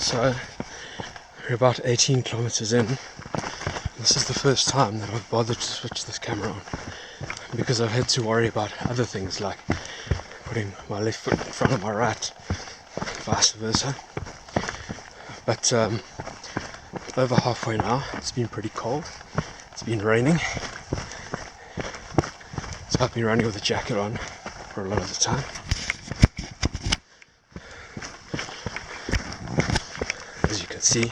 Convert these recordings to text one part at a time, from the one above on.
So we're about 18 kilometers in. This is the first time that I've bothered to switch this camera on, because I've had to worry about other things like putting my left foot in front of my right, vice versa. But over halfway now. It's been pretty cold. It's been raining, so I've been running with a jacket on for a lot of the time. As you can see,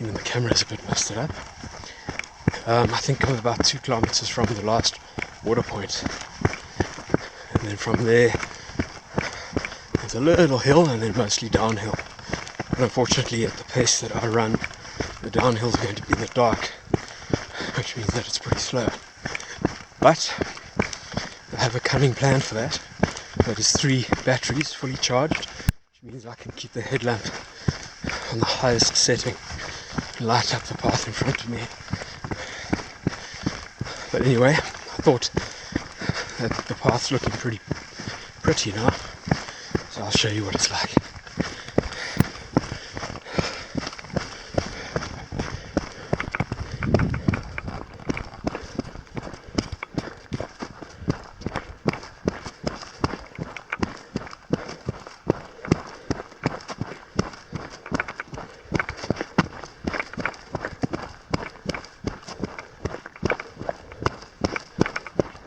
even the camera is a bit messed up. I think I'm about 2 kilometers from the last water point, and then from there there's a little hill and then mostly downhill. But unfortunately, at the pace that I run, the downhills are going to be in the dark, which means that it's pretty slow. But I have a cunning plan for that. That is 3 batteries fully charged, which means I can keep the headlamp on the highest setting and light up the path in front of me. But anyway, I thought that the path's looking pretty now, so I'll show you what it's like.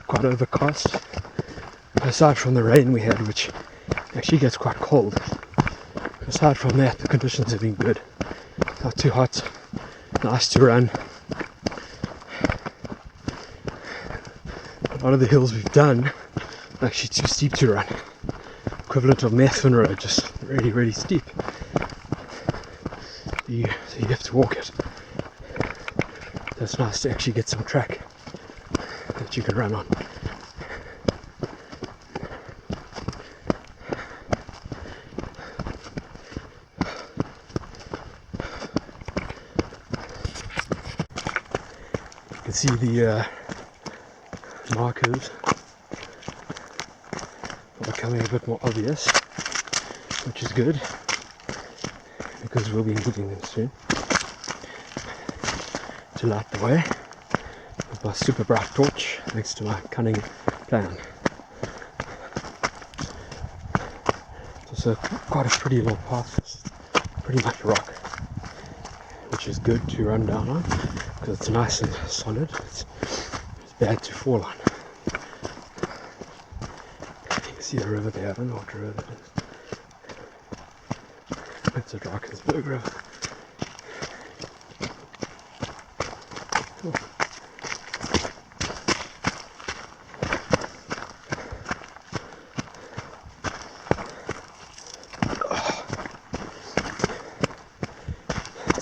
Quite overcast, aside from the rain we had, which actually gets quite cold. Aside from that, the conditions have been good. Not too hot, nice to run. A lot of the hills we've done are actually too steep to run. Equivalent of Methven Road, just really steep. So you have to walk it. So it's nice to actually get some track that you can run on. You can see the markers are becoming a bit more obvious, which is good because we'll be moving them soon to light the way with my super bright torch, thanks to my cunning plan. It's also quite a pretty little path. It's pretty much rock, which is good to run down on because it's nice and solid. It's bad to fall on. You can see the river there. I don't know what river it is. It's a Drakensberg river.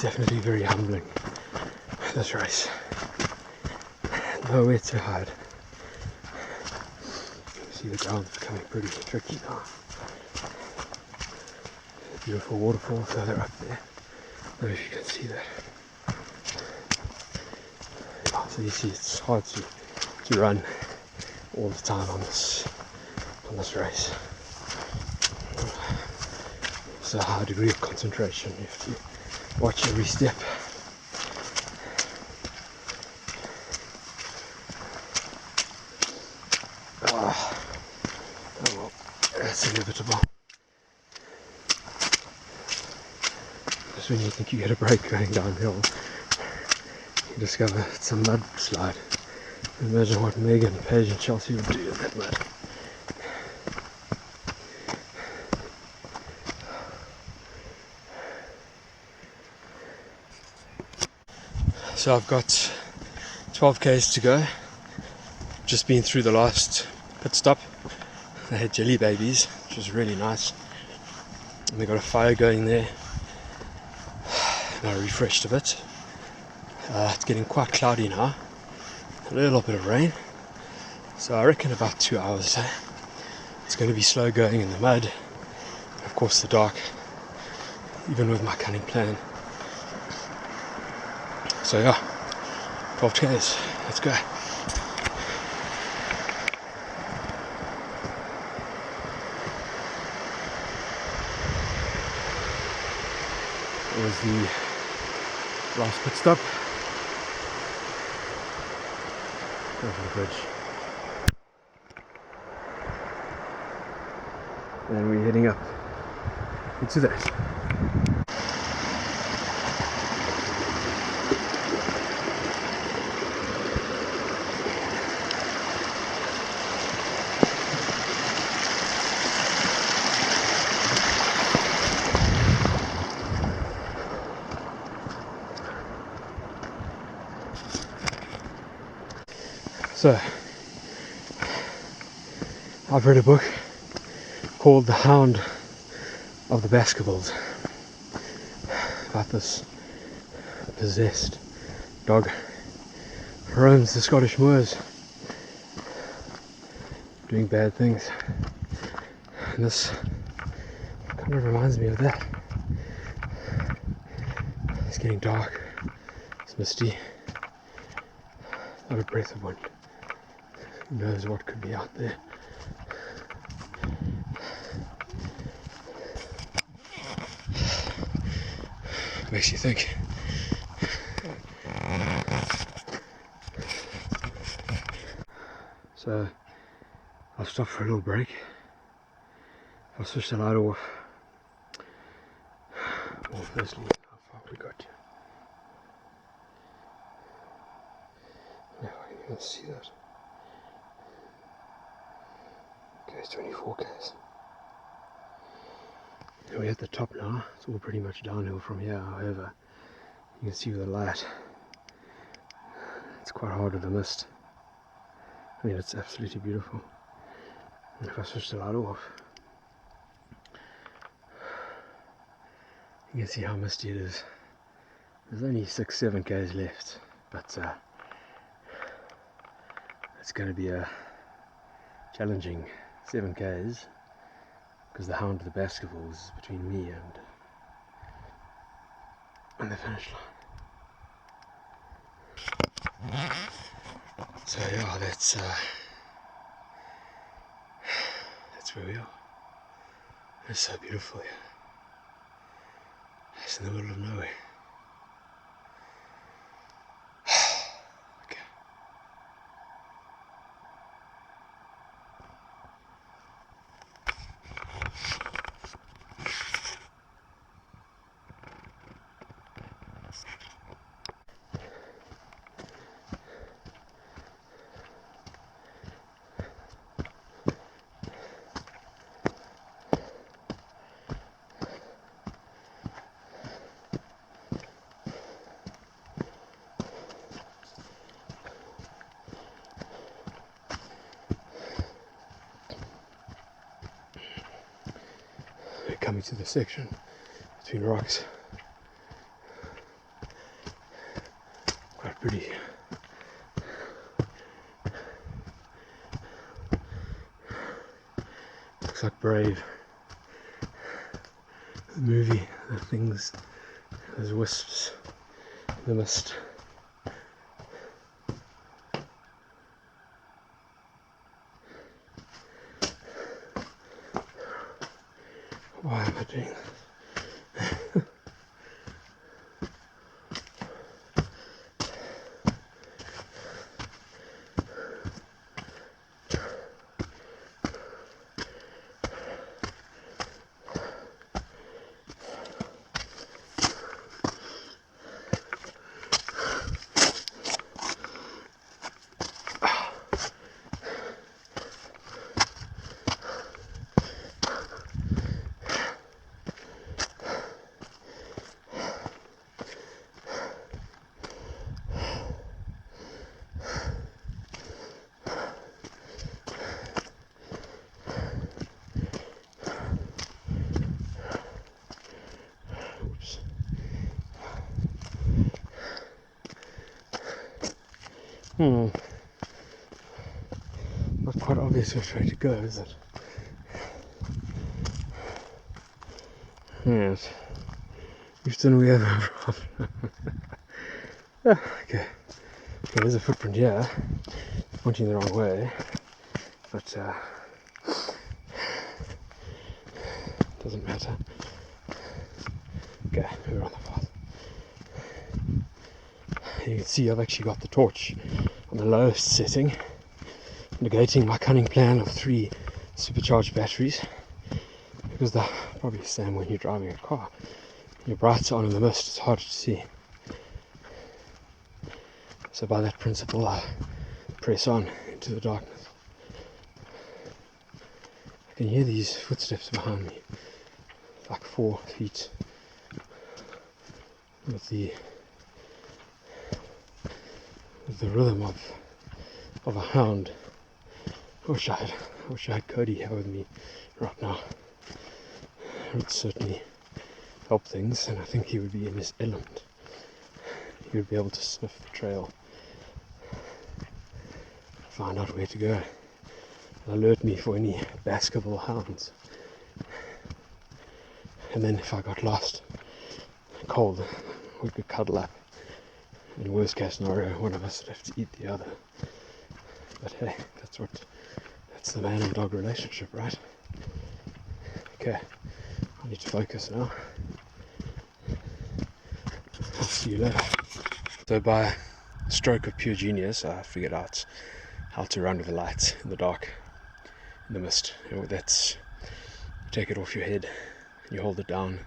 Definitely very humbling, this race. Nowhere to hide. You can see the ground's becoming pretty tricky now. Beautiful waterfall further up there. I don't know if you can see that. So you see it's hard to run all the time on this race. It's a high degree of concentration. You have to watch every step. Oh well, that's inevitable. Just when you think you get a break going downhill, you discover it's a mudslide. Imagine what Megan, Paige and Chelsea would do in that mud. So I've got 12 k's to go. Just been through the last pit stop. They had jelly babies, which was really nice. And they got a fire going there. And I refreshed a bit. It's getting quite cloudy now. A little bit of rain. So I reckon about 2 hours. It's going to be slow going in the mud. And of course the dark. Even with my cunning plan. So yeah, 12 k's, let's go. It was the last pit stop over the bridge. And we're heading up into that. So, I've read a book called The Hound of the Baskervilles about this possessed dog who roams the Scottish moors doing bad things. And this kind of reminds me of that. It's getting dark, it's misty, not a breath of wind. Who knows what could be out there? Makes you think. So I'll stop for a little break. I'll switch the light off. Well, firstly, how far have we got to? Yeah, I can even see that. Okay, it's 24 k's. We're at the top now. It's all pretty much downhill from here. However, you can see with the light, it's quite hard with the mist. I mean, it's absolutely beautiful. And if I switch the light off, you can see how misty it is. There's only 6-7 k's left, but it's going to be a challenging 7 k's because the Hound of the Baskervilles is between me and the finish line. So yeah, that's where we are. It's so beautiful here. It's in the middle of nowhere. Okay. Coming to the section between rocks. Quite pretty. Looks like Brave. The movie, the things, those wisps, the mist. Why am I doing this? Not quite obvious which way to go, is it? Yes. Houston, we have a problem. Okay. There's a footprint here, pointing the wrong way, but doesn't matter. Okay, we're on the path. You can see I've actually got the torch on the lowest setting, negating my cunning plan of 3 supercharged batteries, because they're probably the same when you're driving a car. Your brights on in the mist, it's harder to see. So by that principle I press on into the darkness. I can hear these footsteps behind me, like 4 feet, with the rhythm of a hound. I wish I had Cody here with me right now. It would certainly help things, and I think he would be in his element. He would be able to sniff the trail, find out where to go, and alert me for any basketball hounds. And then if I got lost, cold, we could cuddle up. In worst case scenario, one of us would have to eat the other. But hey, that's the man and dog relationship, right? Okay, I need to focus now. I'll see you later. So by stroke of pure genius, I figured out how to run with the lights in the dark, in the mist. That's, you take it off your head, and you hold it down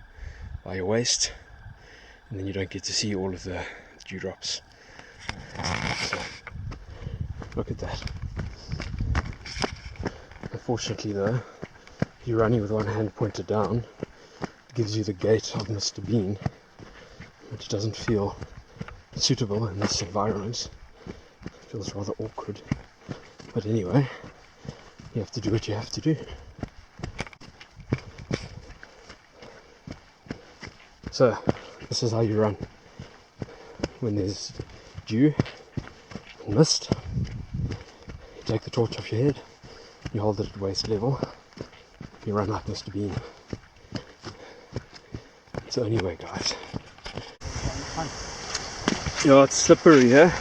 by your waist, and then you don't get to see all of the dewdrops. So, look at that. Unfortunately though, you're running with one hand pointed down, it gives you the gait of Mr. Bean, which doesn't feel suitable in this environment. It feels rather awkward. But anyway, you have to do what you have to do. So, this is how you run when there's dew and mist. You take the torch off your head, you hold it at waist level, you run like Mr. Bean. It's the only way, guys. Yeah, it's slippery here.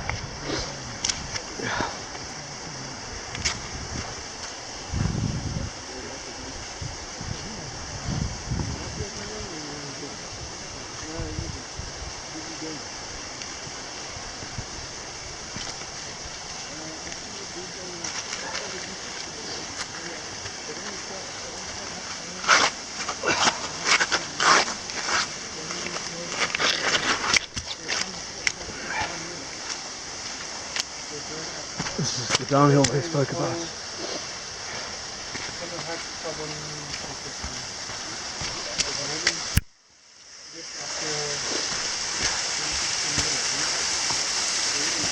This is the downhill they spoke about.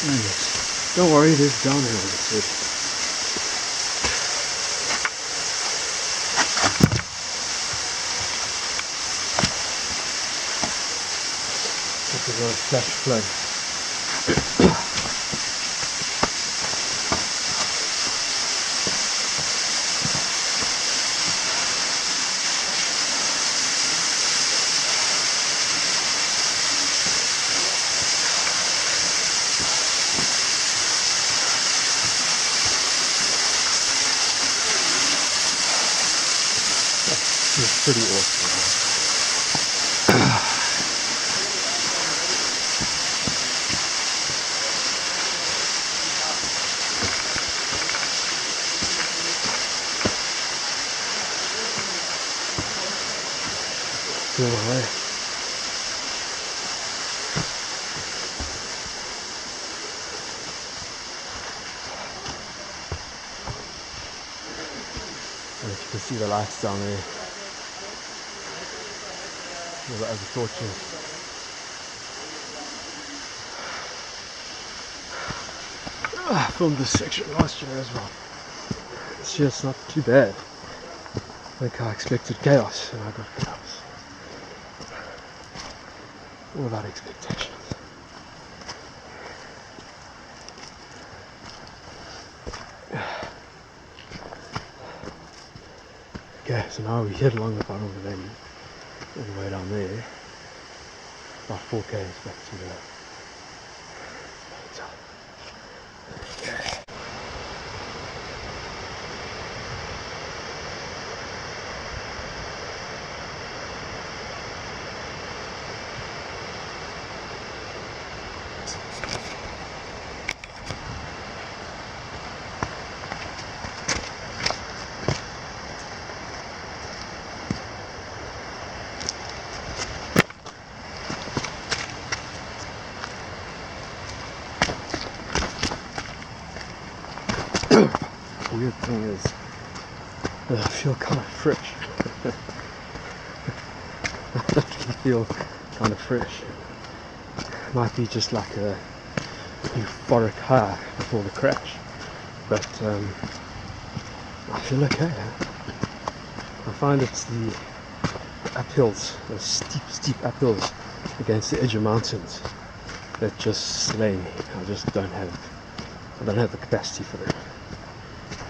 Yes. Don't worry, there's downhill, they said. This is a flash flood. It's pretty awesome. Go away. And you can see the lights down there. As a torture. I filmed this section last year as well. This year it's not too bad. I think I expected chaos and I got chaos. All about expectations. Okay, so now we head along the bottom of the valley. All the way down there, about 4 k's back to the hotel. Okay. weird thing is that I feel kind of fresh. I actually feel kind of fresh. Might be just like a euphoric high before the crash, but I feel okay. I find it's the uphills, the steep uphills against the edge of mountains that just slay me. I don't have the capacity for them.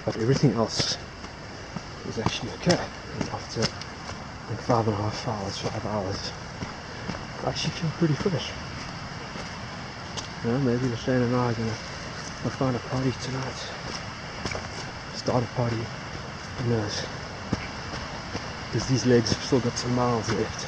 But everything else is actually okay. And after like 5.5 hours, 5 hours, I actually feel pretty fresh. Maybe Lashane and I are gonna find a party tonight. Start a party. Who knows? Because these legs have still got some miles left.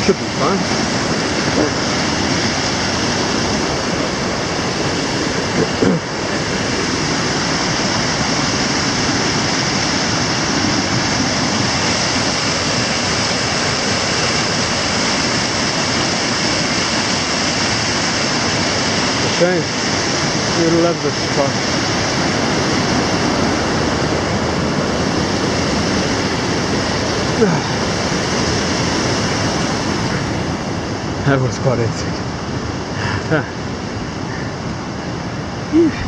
Should be fun. Okay, you'll love this spot. That was quite epic.